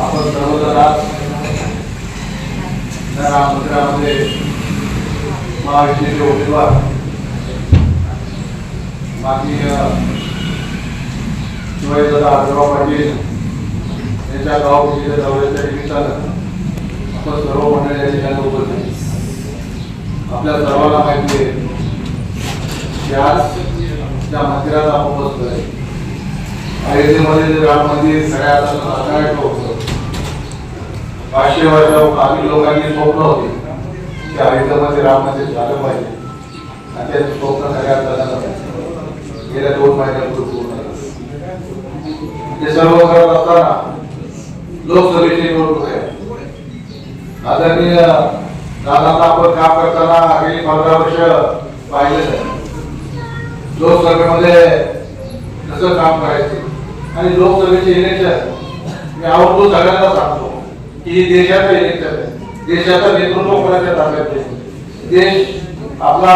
आपण सर्वजण आज त्या मंदिरामध्ये महायुतीचे उमेदवार माननीय शिवाजीदादा आढळराव पाटील यांच्या गावभेटीच्या दौऱ्याच्या निमित्तानं आपण सर्व मंडळी या ठिकाणी उपस्थित आहे. आपल्या सर्वांना माहिती आहे की आज त्या मंदिरात आपण बसतोय. अयोध्येमध्ये राम मंदिर सगळ्या आता होतं. 500 वर्षापूर्वी लोकांनी स्वप्न होते की अयोध्येमध्ये राम मंदिर झालं पाहिजे आणि त्याचं स्वप्न सगळ्यात गेल्या 2 महिन्यापूर्वी पूर्ण झालं. हे सर्व करत असताना लोकसभेची निवडणूक आहे. आदरणीय दादांना आपण काम करताना गेली 15 वर्ष पाहिलेलं आहे. लोकसभेमध्ये कसं काम करायचं आणि लोकसभेचे इलेक्शन मी आवडतो सगळ्यांना सांगतो की ही देशाचं इलेक्शन आहे. देशाचं नेतृत्व कोणाच्या ताब्यात आहे. देश आपला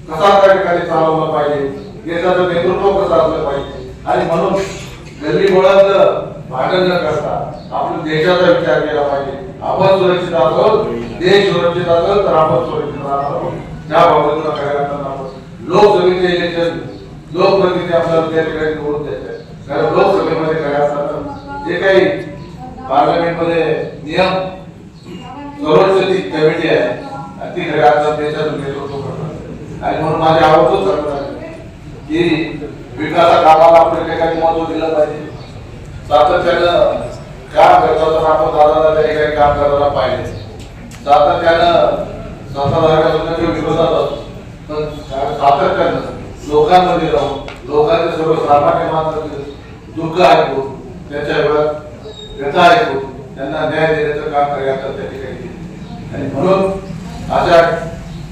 कसा त्या ठिकाणी चालवला पाहिजे, देशाचं नेतृत्व कसं असलं पाहिजे आणि म्हणून गल्ली बोळात भांडण न करता आपण देशाचा विचार केला पाहिजे. आपण सुरक्षित आहोत, देश सुरक्षित असेल तर आपण सुरक्षित आहोत. त्या बाबतीत काय लोकसभेचे इलेक्शन लोकप्रतिनिधी आपल्याला त्या ठिकाणी निवडून द्यायचे. कारण लोकसभेमध्ये काय असतात जे काही पार्लमेंटमध्ये नियम सर्वोच्च कमिटी आहे आणि ती खऱ्या अर्थात देशाचं नेतृत्व करतात. आणि म्हणून माझे आवडतो सरकार की विकासा कामाला आपण ठिकाणी महत्व दिलं पाहिजे. सातत्यानं काम करतात आपण दादाला त्या ठिकाणी काम करायला पाहिजे. सातत्यानं सत्ताधाऱ्यांच्या विरोधात असतो पण सातत्यानं लोकांमध्ये राहून लोकांचे सर्वसामान्य माणसाचे दुःख ऐकून त्याच्या व्यथा ऐकून त्यांना न्याय देण्याचं काम करायचं त्या ठिकाणी. आणि म्हणून अशा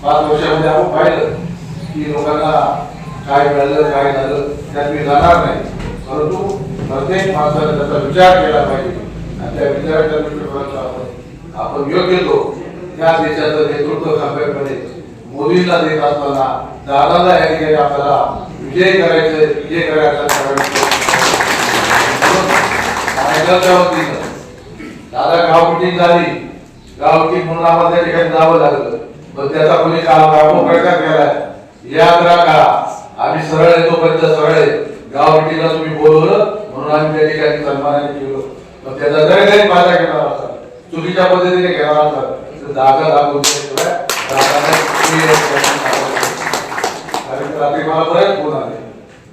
5 वर्षामध्ये आपण पाहिलं की लोकांना काय मिळालं काय झालं त्यात मी जाणार नाही, परंतु प्रत्येक माणसाने त्याचा विचार केला पाहिजे आणि त्या विचाराच्या दृष्टिकोनातून आपण योग्य तो या देशाचं नेतृत्व खंबीरपणे मोदींना देत असताना दादाला या ठिकाणी आपल्याला विजय करायचा दादा गावभेटी झाली. गावभेटी म्हणून आम्हाला त्या ठिकाणी जावं लागलं पण त्याचा कोणी प्रकार केलाय. याद राखा आम्ही सरळ येतो पण सरळ आहे. गावभेटीला तुम्ही बोलवलं म्हणून आम्ही त्या ठिकाणी सन्मानाने केलो पण त्याचा जर काही फायदा घेणार असाल चुकीच्या पद्धतीने घेणार असाल तर जागा दाखवून रात्री मला बरेच फोन आले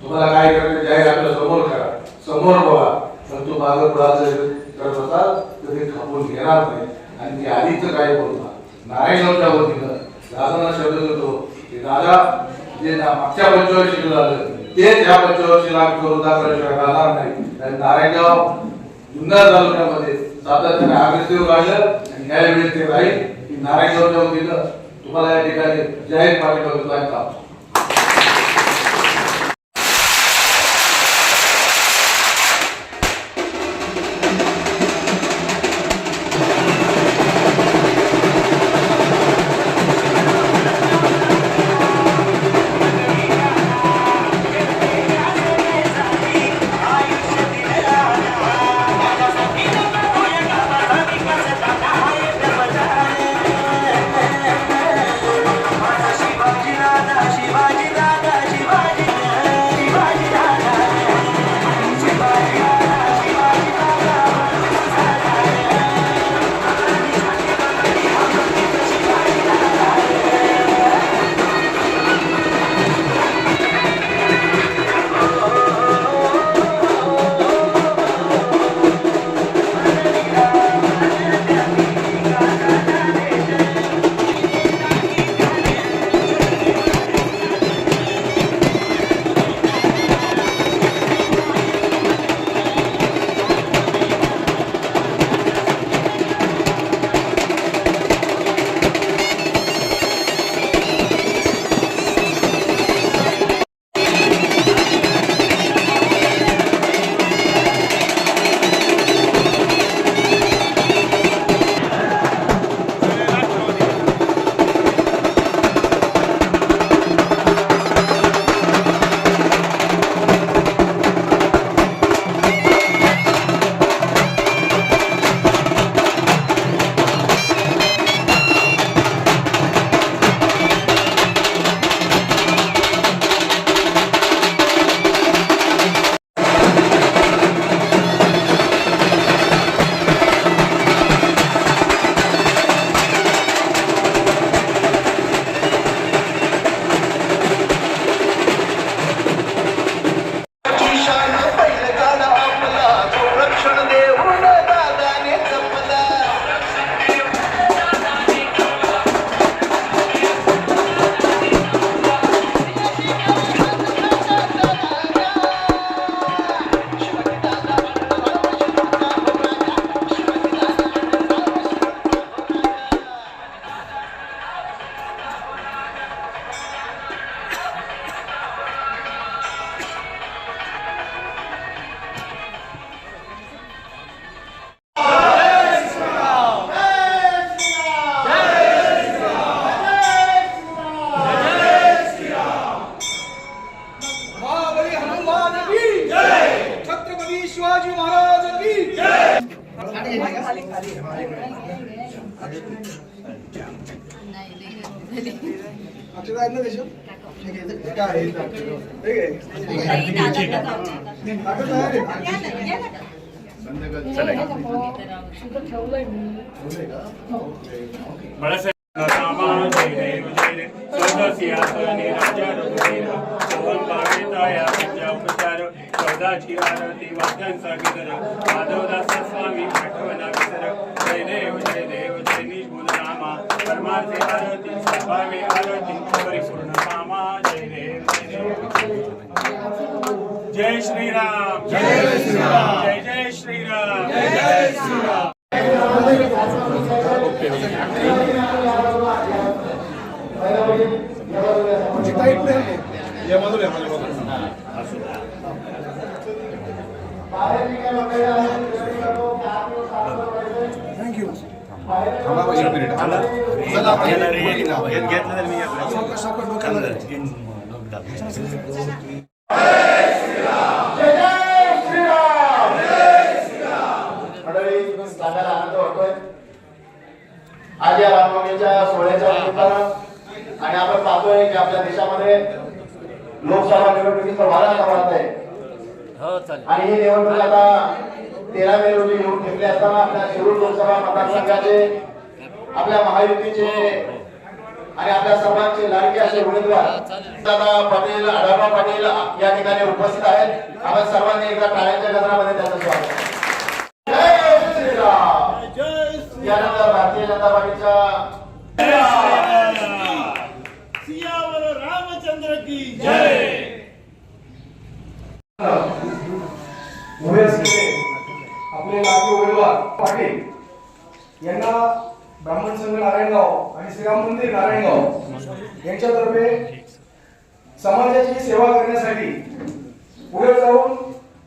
तुम्हाला काय करायचं जाहीर आपल्या समोर करा समोर बघा पण तू मागं पुढाचं करत असाल तर ते खपवून घेणार नाही. आणि मी आधीच काय बोलणार नारायणगावच्या वतीनं दादांना शब्द देतो की दादा जे मागच्या पंचवर्षीला झालं तेच ह्या पंचवर्षीला आम्ही करून दाखवल्याशिवाय राहणार नाही. नारायणगाव जुन्नर तालुक्यामध्ये सातत्याने अग्रेसिव्ह राहिलं आणि यावेळी ते राहील की नारायणगावच्या वतीनं तुम्हाला या ठिकाणी जाहीर पाठिंबा देतो आहे. राजा शिवाजी महाराज की स्वदाची आरती वाद्यांचा गिजर माधवदास स्वामी आठवणा विसर जय देव जय निगुण नामा परमार्थे आरती स्वभावे आरती परिपूर्ण कामा जय देव जय श्रीराम जय श्रीराम जय जय श्रीराम जय जय श्रीराम आज या रामनवमीच्या सोहळ्याच्या निमित्तानं आणि आपण पाहतोय की आपल्या देशामध्ये लोकसभा निवडणुकीचं वारं वाढत आहे आणि ही निवडणूक आता 13 मे रोजी येऊन ठेवली असताना आपल्या शिरूर लोकसभा मतदारसंघाचे आपल्या महायुतीचे आणि आपल्या सर्वांचे लाडके असे उमेदवार दादा पाटील आढावा पाटील या ठिकाणी उपस्थित आहेत. आपण सर्वांनी एकदा टाळ्यांच्या गजरामध्ये त्यांचं स्वागत. जय श्रीराम. यानंतर भारतीय जनता पार्टीच्या सियावर रामचंद्र की जय. उभे असलेले आपले लाडके उमेदवार पाटील यांना ब्राह्मण संघ नारायणगाव आणि श्रीराम मंदिर नारायणगाव यांच्यातर्फे समाजाची सेवा करण्यासाठी पुढे जाऊन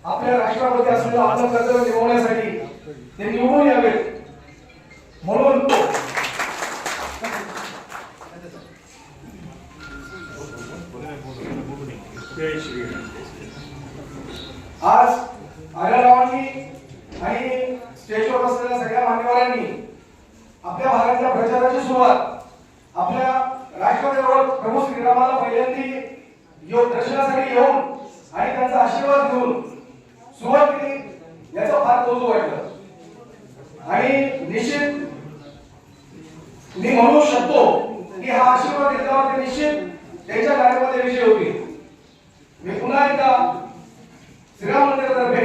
आपल्या राष्ट्रामध्ये असलेलं आपलं कर्तव्य निभावण्यासाठी ते निवडून यावेत म्हणून जय श्रीराम. आज आढळरावांनी आणि स्टेजवर बसलेल्या सगळ्या मान्यवरांनी आपल्या भागातल्या प्रचाराची सुरुवात आपल्या राष्ट्रपती प्रभू श्रीरामाला पहिल्यांदी दर्शनासाठी येऊन आणि त्यांचा आशीर्वाद घेऊन सुरुवात केली. याचं फार कौतुक वाटलं आणि निश्चित मी म्हणू शकतो की हा आशीर्वाद घेतल्यावर ते निश्चित त्यांच्या कार्यामध्ये विजय होतील. मी पुन्हा एकदा श्रीराम मंदिरातर्फे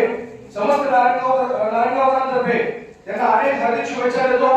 समस्त नारायणगावकरांतर्फे त्यांना अनेक हार्दिक शुभेच्छा देतो.